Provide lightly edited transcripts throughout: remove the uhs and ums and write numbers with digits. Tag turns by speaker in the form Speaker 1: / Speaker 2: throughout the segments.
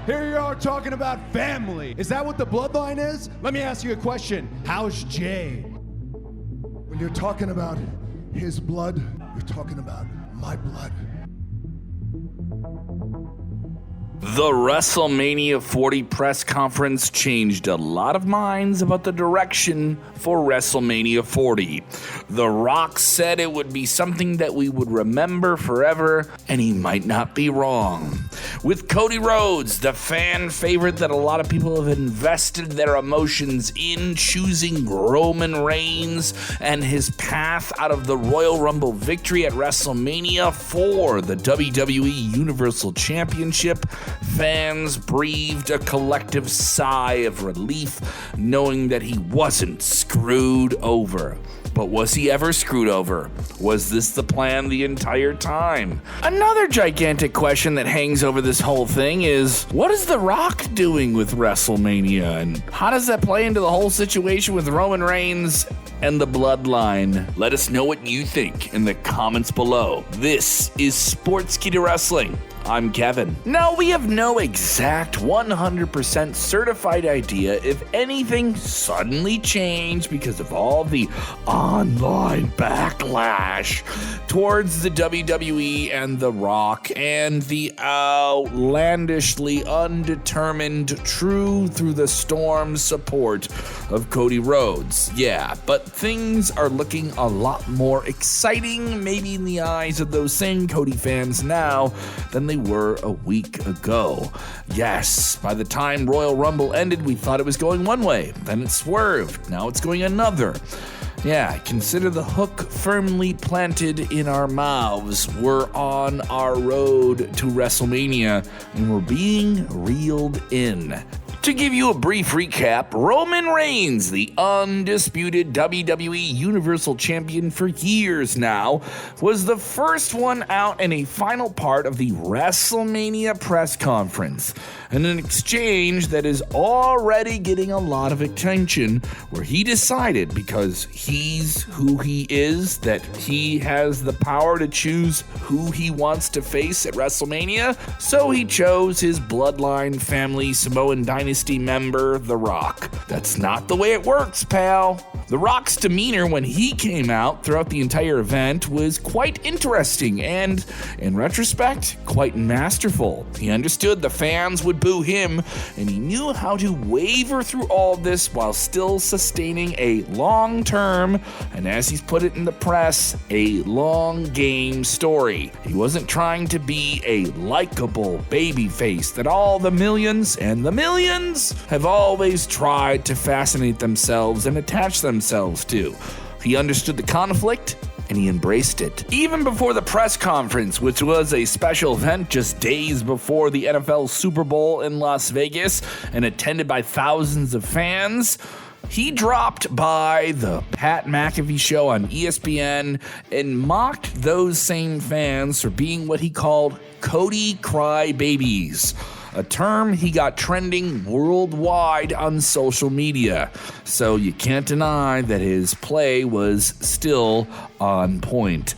Speaker 1: Here you are talking about family. Is that what the bloodline is? Let me ask you a question. How's Jay?
Speaker 2: When you're talking about his blood, you're talking about my blood.
Speaker 3: The WrestleMania 40 press conference changed a lot of minds about the direction for WrestleMania 40. The Rock said it would be something that we would remember forever, and he might not be wrong. With Cody Rhodes, the fan favorite that a lot of people have invested their emotions in, choosing Roman Reigns and his path out of the Royal Rumble victory at WrestleMania for the WWE Universal Championship, fans breathed a collective sigh of relief, knowing that he wasn't screwed over. But was he ever screwed over? Was this the plan the entire time? Another gigantic question that hangs over this whole thing is, what is The Rock doing with WrestleMania? And how does that play into the whole situation with Roman Reigns and the Bloodline? Let us know what you think in the comments below. This is Sportskeeda Wrestling. I'm Kevin. Now, we have no exact 100% certified idea if anything suddenly changed because of all the online backlash towards the WWE and The Rock and the outlandishly undetermined true through the storm support of Cody Rhodes. Yeah, but things are looking a lot more exciting, maybe in the eyes of those same Cody fans now, than they were a week ago. Yes, by the time Royal Rumble ended, we thought it was going one way, then it swerved, now it's going another. Yeah, consider the hook firmly planted in our mouths. We're on our road to WrestleMania, and we're being reeled in. To give you a brief recap, Roman Reigns, the undisputed WWE Universal Champion for years now, was the first one out in a final part of the WrestleMania press conference, in an exchange that is already getting a lot of attention, where he decided, because he's who he is, that he has the power to choose who he wants to face at WrestleMania, so he chose his Bloodline family Samoan Dynasty member, The Rock. That's not the way it works, pal. The Rock's demeanor when he came out throughout the entire event was quite interesting and, in retrospect, quite masterful. He understood the fans would boo him, and he knew how to waver through all this while still sustaining a long-term, and as he's put it in the press, a long-game story. He wasn't trying to be a likable babyface that all the millions and the millions have always tried to fascinate themselves and attach themselves to. He understood the conflict, and he embraced it. Even before the press conference, which was a special event just days before the NFL Super Bowl in Las Vegas and attended by thousands of fans, he dropped by the Pat McAfee show on ESPN and mocked those same fans for being what he called Cody crybabies, a term he got trending worldwide on social media. So you can't deny that his play was still on point.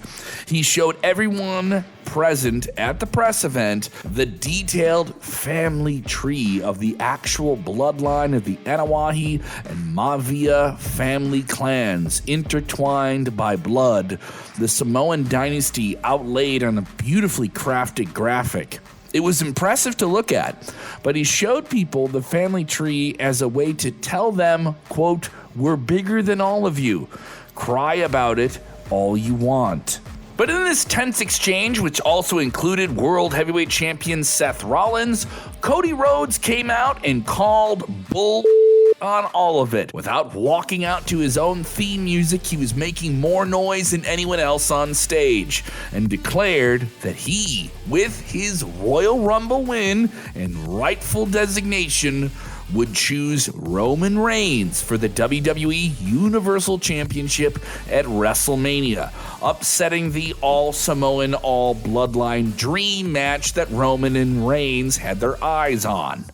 Speaker 3: He showed everyone present at the press event the detailed family tree of the actual bloodline of the Anawahi and Mavia family clans, intertwined by blood, the Samoan dynasty outlaid on a beautifully crafted graphic. It was impressive to look at, but he showed people the family tree as a way to tell them, quote, "We're bigger than all of you. Cry about it all you want." But in this tense exchange, which also included World Heavyweight Champion Seth Rollins, Cody Rhodes came out and called bull on all of it. Without walking out to his own theme music, he was making more noise than anyone else on stage, and declared that he, with his Royal Rumble win and rightful designation, would choose Roman Reigns for the WWE Universal Championship at WrestleMania, upsetting the all-Samoan, all-Bloodline dream match that Roman and Reigns had their eyes on.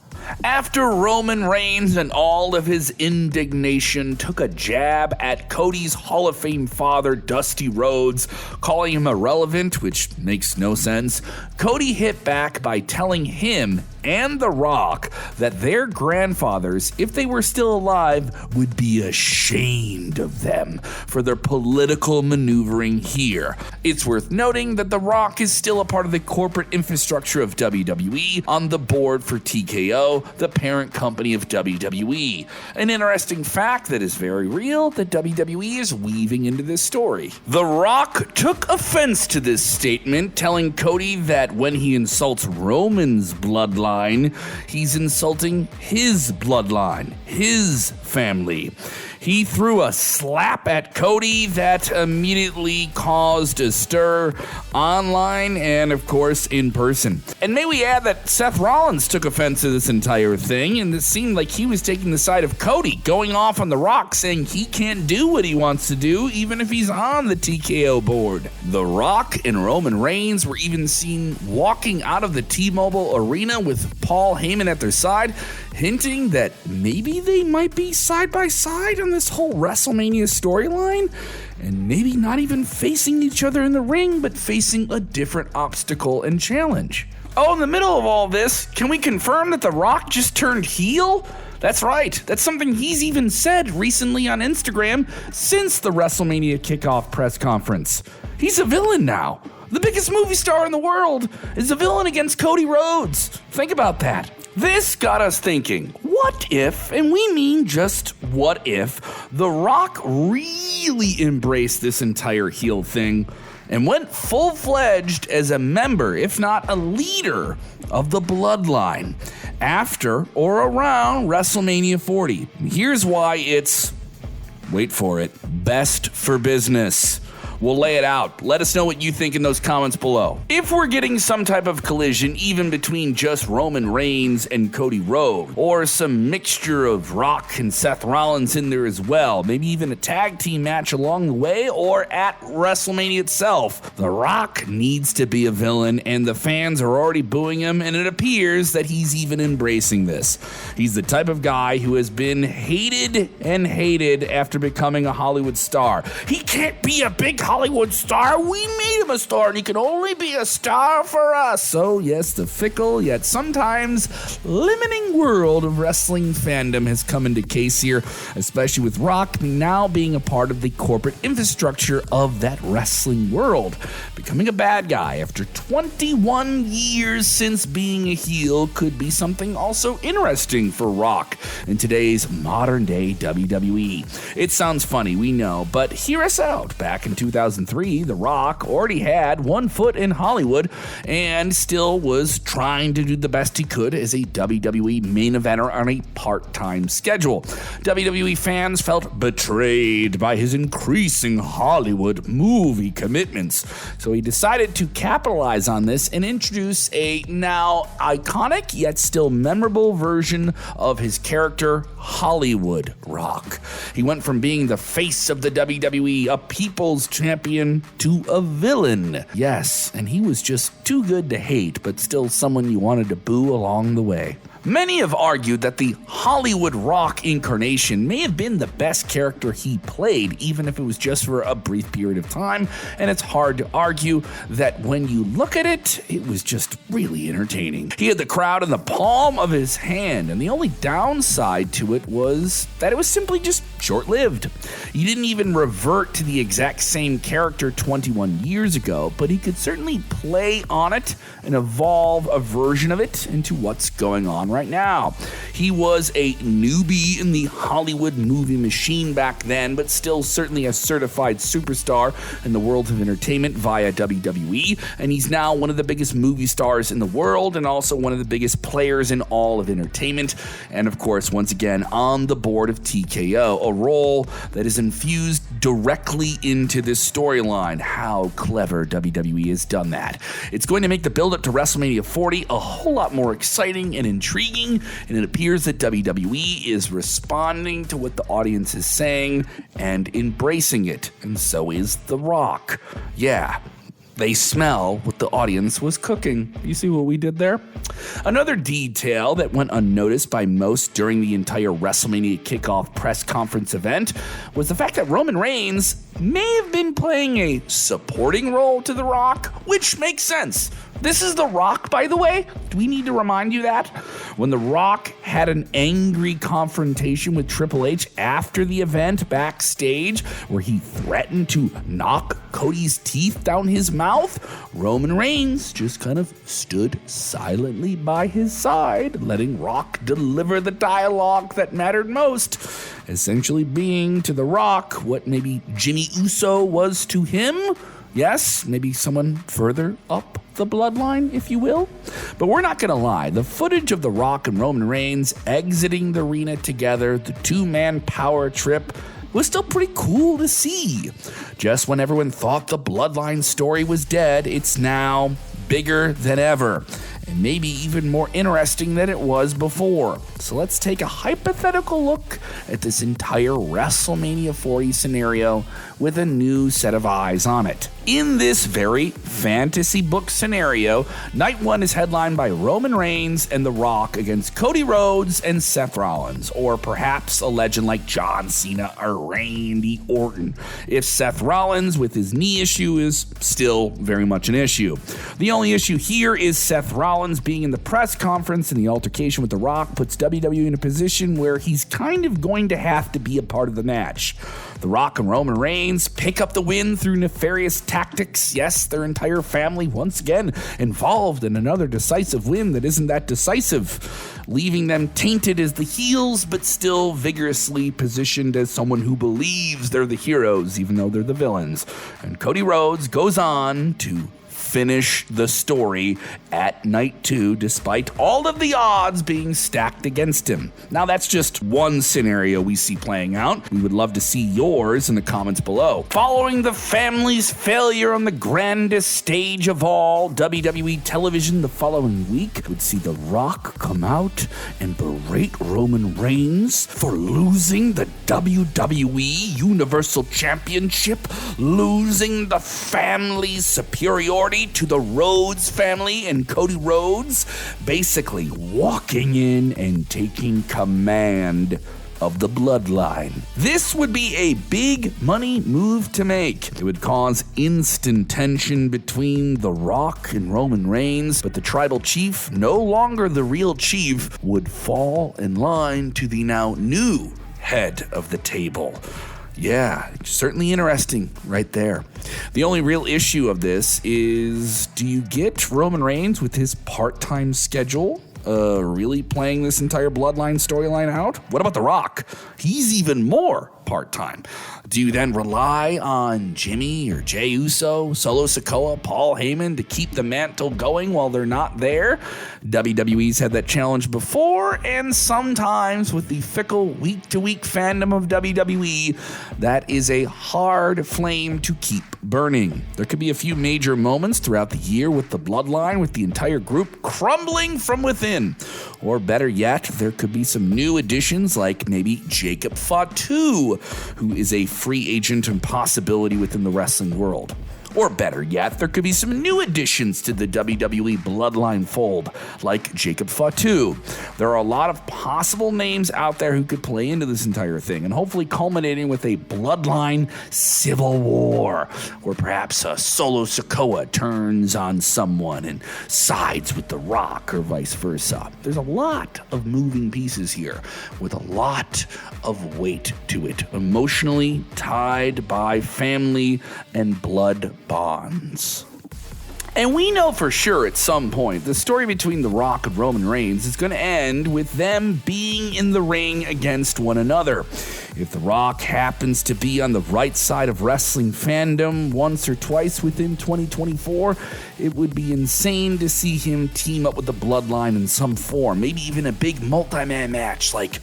Speaker 3: After Roman Reigns and all of his indignation took a jab at Cody's Hall of Fame father, Dusty Rhodes, calling him irrelevant, which makes no sense, Cody hit back by telling him and The Rock that their grandfathers, if they were still alive, would be ashamed of them for their political maneuvering here. It's worth noting that The Rock is still a part of the corporate infrastructure of WWE on the board for TKO, the parent company of WWE. An interesting fact that is very real that WWE is weaving into this story. The Rock took offense to this statement, telling Cody that when he insults Roman's bloodline, he's insulting his bloodline, his family. He threw a slap at Cody that immediately caused a stir online and, of course, in person. And may we add that Seth Rollins took offense to this entire thing, and it seemed like he was taking the side of Cody, going off on The Rock, saying he can't do what he wants to do, even if he's on the TKO board. The Rock and Roman Reigns were even seen walking out of the T-Mobile Arena with Paul Heyman at their side, hinting that maybe they might be side by side on this whole WrestleMania storyline, and maybe not even facing each other in the ring, but facing a different obstacle and challenge. Oh, in the middle of all this, can we confirm that The Rock just turned heel? That's right, that's something he's even said recently on Instagram since the WrestleMania kickoff press conference. He's a villain now. The biggest movie star in the world is a villain against Cody Rhodes. Think about that. This got us thinking, what if, and we mean just what if, The Rock really embraced this entire heel thing and went full-fledged as a member, if not a leader, of the Bloodline after or around WrestleMania 40. Here's why it's, wait for it, best for business. We'll lay it out. Let us know what you think in those comments below. If we're getting some type of collision even between just Roman Reigns and Cody Rhodes, or some mixture of Rock and Seth Rollins in there as well, maybe even a tag team match along the way or at WrestleMania itself, The Rock needs to be a villain, and the fans are already booing him, and it appears that he's even embracing this. He's the type of guy who has been hated and hated after becoming a Hollywood star. He can't be a big Hollywood star. We made him a star, and he can only be a star for us. So yes, the fickle yet sometimes limiting world of wrestling fandom has come into case here, especially with Rock now being a part of the corporate infrastructure of that wrestling world. Becoming a bad guy after 21 years since being a heel could be something also interesting for Rock in today's modern day WWE. It sounds funny, we know, but hear us out. Back in 2003, The Rock already had one foot in Hollywood and still was trying to do the best he could as a WWE main eventer on a part-time schedule. WWE fans felt betrayed by his increasing Hollywood movie commitments, so he decided to capitalize on this and introduce a now iconic yet still memorable version of his character, Hollywood Rock. He went from being the face of the WWE, a people's champion, to a villain. Yes, and he was just too good to hate, but still someone you wanted to boo along the way. Many have argued that the Hollywood Rock incarnation may have been the best character he played, even if it was just for a brief period of time, and it's hard to argue that when you look at it, it was just really entertaining. He had the crowd in the palm of his hand, and the only downside to it was that it was simply just short-lived. He didn't even revert to the exact same character 21 years ago, but he could certainly play on it and evolve a version of it into what's going on right now. He was a newbie in the Hollywood movie machine back then, but still certainly a certified superstar in the world of entertainment via WWE, and he's now one of the biggest movie stars in the world and also one of the biggest players in all of entertainment, and of course, once again, on the board of TKO, a role that is infused directly into this storyline. How clever WWE has done that. It's going to make the build-up to WrestleMania 40 a whole lot more exciting and intriguing, and it appears that WWE is responding to what the audience is saying and embracing it, and so is The Rock. Yeah, they smell what the audience was cooking. You see what we did there? Another detail that went unnoticed by most during the entire WrestleMania kickoff press conference event was the fact that Roman Reigns may have been playing a supporting role to The Rock, which makes sense. This is The Rock, by the way. Do we need to remind you that? When The Rock had an angry confrontation with Triple H after the event backstage, where he threatened to knock Cody's teeth down his mouth, Roman Reigns just kind of stood silently by his side, letting Rock deliver the dialogue that mattered most, essentially being to The Rock what maybe Jimmy Uso was to him. Yes, maybe someone further up the bloodline, if you will. But we're not going to lie. The footage of The Rock and Roman Reigns exiting the arena together, the two-man power trip, was still pretty cool to see. Just when everyone thought the bloodline story was dead, it's now bigger than ever, and maybe even more interesting than it was before. So let's take a hypothetical look at this entire WrestleMania 40 scenario with a new set of eyes on it. In this very fantasy book scenario, Night 1 is headlined by Roman Reigns and The Rock against Cody Rhodes and Seth Rollins, or perhaps a legend like John Cena or Randy Orton, if Seth Rollins with his knee issue is still very much an issue. The only issue here is Seth Rollins being in the press conference, and the altercation with The Rock puts WWE in a position where he's kind of going to have to be a part of the match. The Rock and Roman Reigns pick up the win through nefarious tactics. Yes, their entire family once again involved in another decisive win that isn't that decisive, leaving them tainted as the heels, but still vigorously positioned as someone who believes they're the heroes, even though they're the villains. And Cody Rhodes goes on to finish the story at Night 2, despite all of the odds being stacked against him. Now, that's just one scenario we see playing out. We would love to see yours in the comments below. Following the family's failure on the grandest stage of all, WWE television the following week would see The Rock come out and berate Roman Reigns for losing the WWE Universal Championship, losing the family's superiority to the Rhodes family and Cody Rhodes, basically walking in and taking command of the bloodline. This would be a big money move to make. It would cause instant tension between The Rock and Roman Reigns, but the tribal chief, no longer the real chief, would fall in line to the now new head of the table. Yeah, certainly interesting right there. The only real issue of this is, do you get Roman Reigns with his part-time schedule really playing this entire bloodline storyline out? What about The Rock? He's even more part-time. Do you then rely on Jimmy or Jey Uso, Solo Sikoa, Paul Heyman to keep the mantle going while they're not there? WWE's had that challenge before, and sometimes with the fickle week-to-week fandom of WWE, that is a hard flame to keep burning. There could be a few major moments throughout the year with the bloodline, with the entire group crumbling from within. Or better yet, there could be some new additions like maybe Jacob Fatu, who is a free agent and possibility within the wrestling world. Or better yet, there could be some new additions to the WWE bloodline fold, like Jacob Fatu. There are a lot of possible names out there who could play into this entire thing, and hopefully culminating with a bloodline civil war, where perhaps a Solo Sikoa turns on someone and sides with The Rock, or vice versa. There's a lot of moving pieces here, with a lot of weight to it, emotionally tied by family and blood bonds. And we know for sure at some point the story between The Rock and Roman Reigns is going to end with them being in the ring against one another. If The Rock happens to be on the right side of wrestling fandom once or twice within 2024, it would be insane to see him team up with the Bloodline in some form, maybe even a big multi-man match like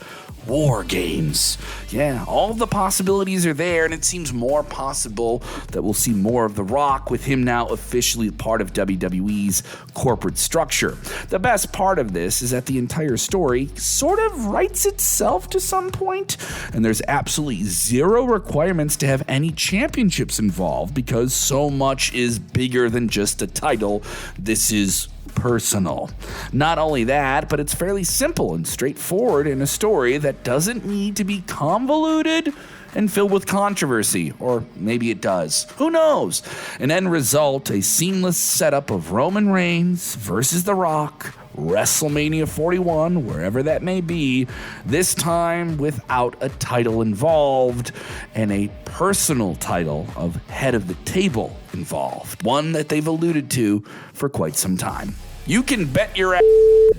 Speaker 3: War Games. Yeah, all of the possibilities are there, and it seems more possible that we'll see more of The Rock, with him now officially part of WWE's corporate structure. The best part of this is that the entire story sort of writes itself to some point, and there's absolutely zero requirements to have any championships involved, because so much is bigger than just a title. This is personal. Not only that, but it's fairly simple and straightforward in a story that doesn't need to be convoluted and filled with controversy. Or maybe it does. Who knows? An end result, a seamless setup of Roman Reigns versus The Rock, WrestleMania 41, wherever that may be, this time without a title involved and a personal title of head of the table involved. One that they've alluded to for quite some time. You can bet your ass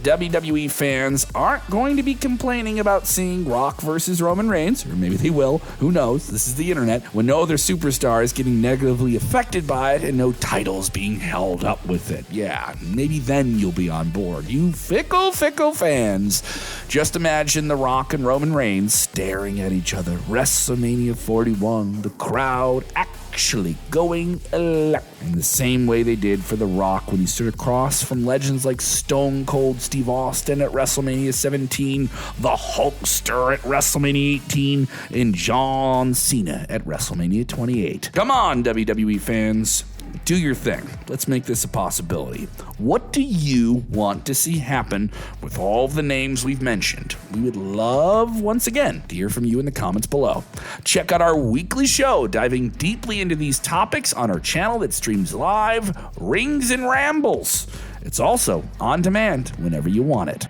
Speaker 3: WWE fans aren't going to be complaining about seeing Rock versus Roman Reigns, or maybe they will, who knows, this is the internet, when no other superstar is getting negatively affected by it and no titles being held up with it. Yeah, maybe then you'll be on board. You fickle fans. Just imagine The Rock and Roman Reigns staring at each other. WrestleMania 41, the crowd actually going electric in the same way they did for The Rock when he stood across from legends like Stone Cold Steve Austin at WrestleMania 17, the Hulkster at WrestleMania 18, and John Cena at WrestleMania 28. Come on, WWE fans. Do your thing. Let's make this a possibility. What do you want to see happen with all the names we've mentioned? We would love, once again, to hear from you in the comments below. Check out our weekly show diving deeply into these topics on our channel that streams live, Rings and Rambles. It's also on demand whenever you want it.